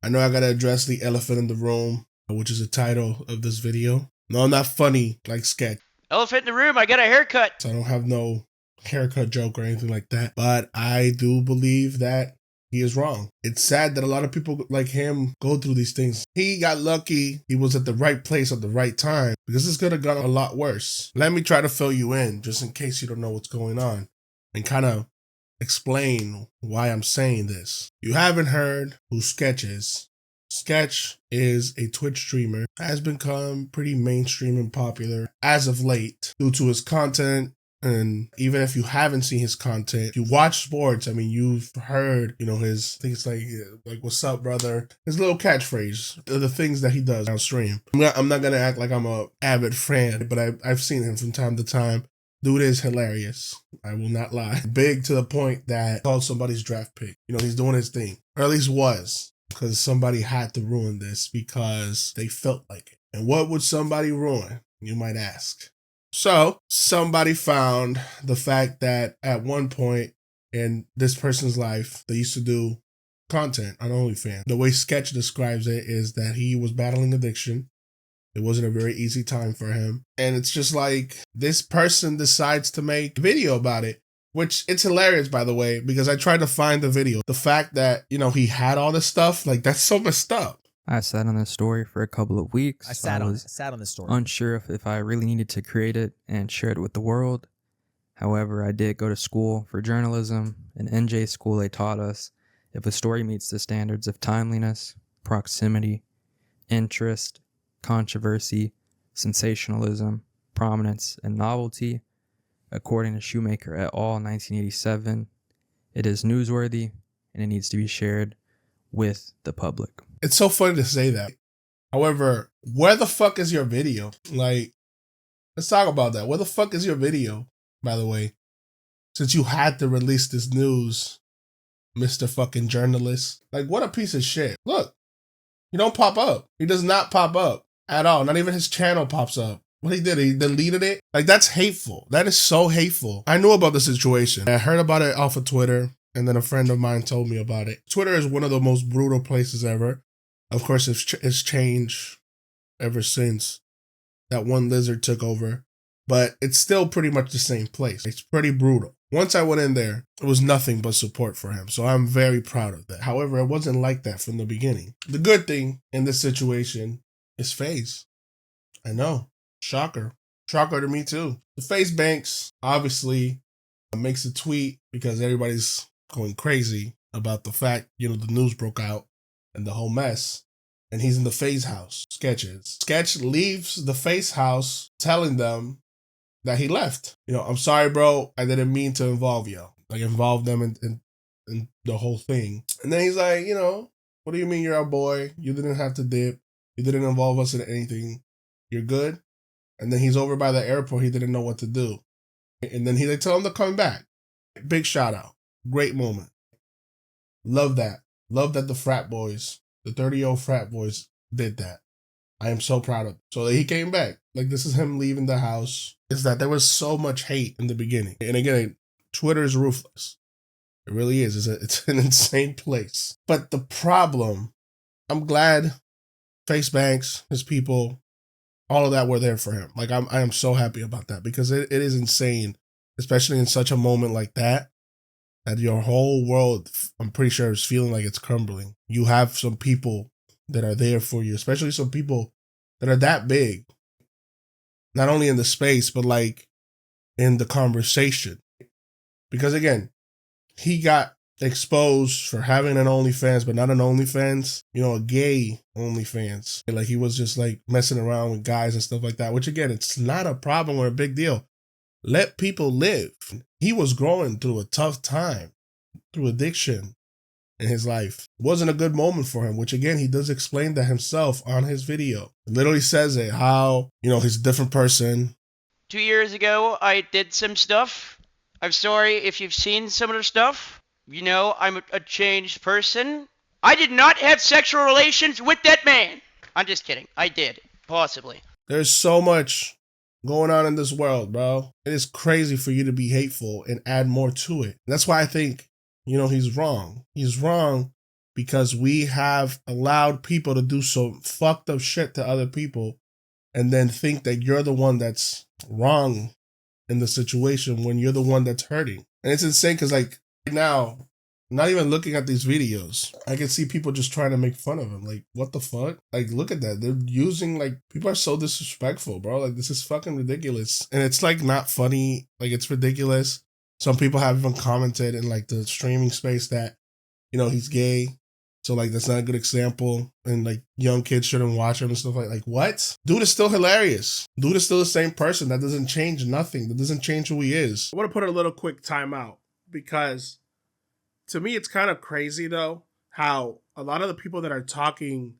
I know I gotta address the elephant in the room, which is the title of this video. No, I'm not funny like Sketch. Elephant in the room, I got a haircut. So I don't have no haircut joke or anything like that. But I do believe that he is wrong. It's sad that a lot of people like him go through these things. He got lucky. He was at the right place at the right time, because this could have gone a lot worse. Let me try to fill you in, just in case you don't know what's going on, and kind of explain why I'm saying this. You haven't heard who Sketch is. Sketch is a Twitch streamer, has become pretty mainstream and popular as of late due to his content. And even if you haven't seen his content, if you watch sports, I mean, you've heard, his things like what's up, brother? His little catchphrase, the things that he does on stream. I'm not going to act like I'm a avid fan, but I've seen him from time to time. Dude is hilarious. I will not lie. Big to the point that called somebody's draft pick. He's doing his thing. Or at least was. Because somebody had to ruin this because they felt like it. And what would somebody ruin, you might ask? So, somebody found the fact that at one point in this person's life, they used to do content on OnlyFans. The way Sketch describes it is that he was battling addiction. It wasn't a very easy time for him. And it's just like, this person decides to make a video about it. Which, it's hilarious, by the way, because I tried to find the video. The fact that, he had all this stuff, like, that's so messed up. I sat on this story for a couple of weeks. I sat on this story. Unsure if I really needed to create it and share it with the world. However, I did go to school for journalism. In NJ school, they taught us if a story meets the standards of timeliness, proximity, interest, controversy, sensationalism, prominence, and novelty, according to Shoemaker et al. 1987, it is newsworthy and it needs to be shared with the public. It's so funny to say that. However, where the fuck is your video? Like, let's talk about that. Where the fuck is your video, by the way? Since you had to release this news, Mr. fucking journalist. Like, what a piece of shit. Look, he don't pop up. He does not pop up at all. Not even his channel pops up. What he did, he deleted it. Like, that's hateful. That is so hateful. I knew about the situation. I heard about it off of Twitter, and then a friend of mine told me about it. Twitter is one of the most brutal places ever. Of course, it's changed ever since that one lizard took over, but it's still pretty much the same place. It's pretty brutal. Once I went in there, it was nothing but support for him, so I'm very proud of that. However, it wasn't like that from the beginning. The good thing in this situation is faze. I know. Shocker. Shocker to me too. The faze banks obviously makes a tweet because everybody's going crazy about the fact, the news broke out and the whole mess. And he's in the faze house. Sketch leaves the faze house telling them that he left. I'm sorry, bro. I didn't mean to involve you. Like, involve them in the whole thing. And then he's like, what do you mean you're our boy? You didn't have to dip. You didn't involve us in anything. You're good? And then he's over by the airport. He didn't know what to do. And then they tell him to come back. Big shout out. Great moment. Love that. Love that the 30-year-old frat boys did that. I am so proud of him. So he came back. Like, this is him leaving the house. Is that there was so much hate in the beginning. And again, Twitter is ruthless. It really is. It's an insane place. But the problem, I'm glad Face Banks, his people, all of that were there for him. Like, I am so happy about that because it is insane, especially in such a moment like that your whole world, I'm pretty sure, is feeling like it's crumbling. You have some people that are there for you, especially some people that are that big, not only in the space, but like in the conversation. Because again, he got exposed for having an OnlyFans, but not an OnlyFans, a gay OnlyFans. Like, he was just like messing around with guys and stuff like that, which again, it's not a problem or a big deal. Let people live. He was growing through a tough time, through addiction in his life. It wasn't a good moment for him, which again, he does explain that himself on his video. It literally says it, how, he's a different person. 2 years ago, I did some stuff. I'm sorry if you've seen some of the stuff. I'm a changed person. I did not have sexual relations with that man. I'm just kidding. I did. Possibly. There's so much going on in this world, bro. It is crazy for you to be hateful and add more to it. That's why I think, he's wrong. He's wrong because we have allowed people to do some fucked up shit to other people and then think that you're the one that's wrong in the situation when you're the one that's hurting. And it's insane because, like, right now, not even looking at these videos, I can see people just trying to make fun of him. Like, what the fuck? Like, look at that. They're using, like, people are so disrespectful, bro. Like, this is fucking ridiculous. And it's, like, not funny. Like, it's ridiculous. Some people have even commented in, like, the streaming space that, you know, he's gay. So, like, that's not a good example. And, like, young kids shouldn't watch him and stuff like what? Dude is still hilarious. Dude is still the same person. That doesn't change nothing. That doesn't change who he is. I want to put a little quick time out because to me, it's kind of crazy, though, how a lot of the people that are talking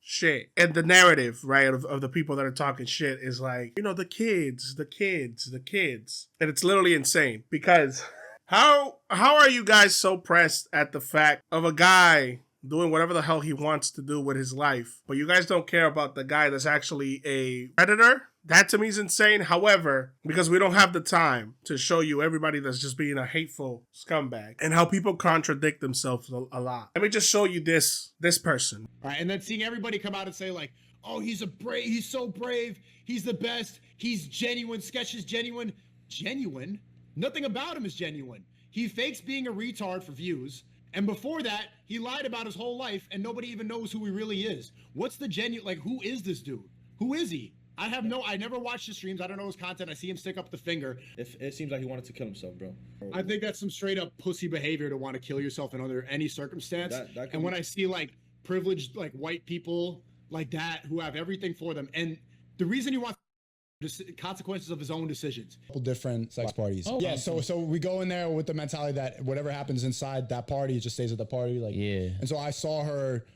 shit and the narrative, right, of the people that are talking shit is like, you know, the kids. And it's literally insane because how are you guys so pressed at the fact of a guy doing whatever the hell he wants to do with his life, but you guys don't care about the guy that's actually a predator? That to me is insane. However, because we don't have the time to show you everybody that's just being a hateful scumbag and how people contradict themselves a lot. Let me just show you this person. All right, and then seeing everybody come out and say like, oh, he's so brave, he's the best, he's genuine, Sketch is genuine. Genuine? Nothing about him is genuine. He fakes being a retard for views. And before that, he lied about his whole life and nobody even knows who he really is. What's the genuine, like, who is this dude? Who is he? I never watched his streams. I don't know his content. I see him stick up the finger. If it seems like he wanted to kill himself, bro. I think that's some straight up pussy behavior to want to kill yourself in under any circumstance. And when I see like privileged, like white people like that who have everything for them. And the reason he wants consequences of his own decisions. Couple different sex parties. Oh, yeah, so we go in there with the mentality that whatever happens inside that party, it just stays at the party. Like, yeah. And so I saw her.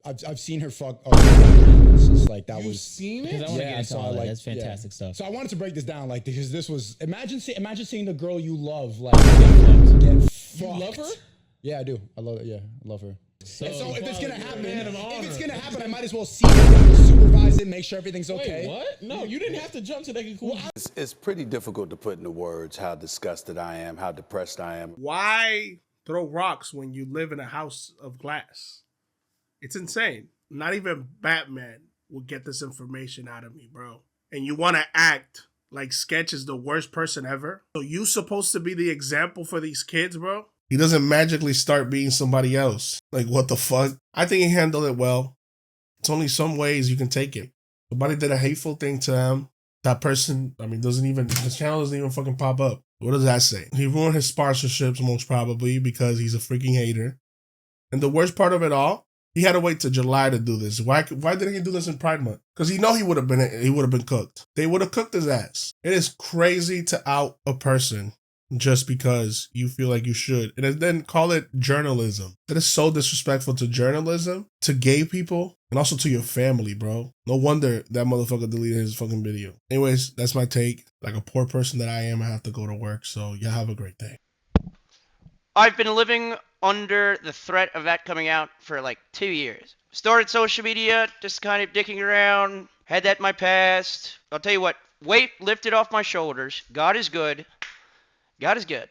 I've seen her fuck. It's just like that. You've seen it? Yeah, I saw it. Like, that's fantastic stuff. So I wanted to break this down, like, because this was imagine seeing the girl you love like get fucked. You love her? Yeah, I do. I love it. Yeah, I love her. So if it's gonna happen, I might as well see it, supervise it, make sure everything's okay. Wait, what? No, you didn't have to jump to that conclusion. It's pretty difficult to put into words how disgusted I am, how depressed I am. Why throw rocks when you live in a house of glass? It's insane. Not even Batman will get this information out of me, bro. And you want to act like Sketch is the worst person ever? So you supposed to be the example for these kids, bro? He doesn't magically start being somebody else. Like, what the fuck? I think he handled it well. It's only some ways you can take it. Somebody did a hateful thing to him. That person, I mean, his channel doesn't even fucking pop up. What does that say? He ruined his sponsorships most probably because he's a freaking hater. And the worst part of it all, he had to wait till July to do this. Why didn't he do this in Pride Month? Because he would have been cooked. They would have cooked his ass. It is crazy to out a person just because you feel like you should. And then call it journalism. That is so disrespectful to journalism, to gay people, and also to your family, bro. No wonder that motherfucker deleted his fucking video. Anyways, that's my take. Like a poor person that I am, I have to go to work. So y'all have a great day. I've been living under the threat of that coming out for like 2 years. Started social media, just kind of dicking around, had that in my past. I'll tell you what, weight lifted off my shoulders. God is good. God is good.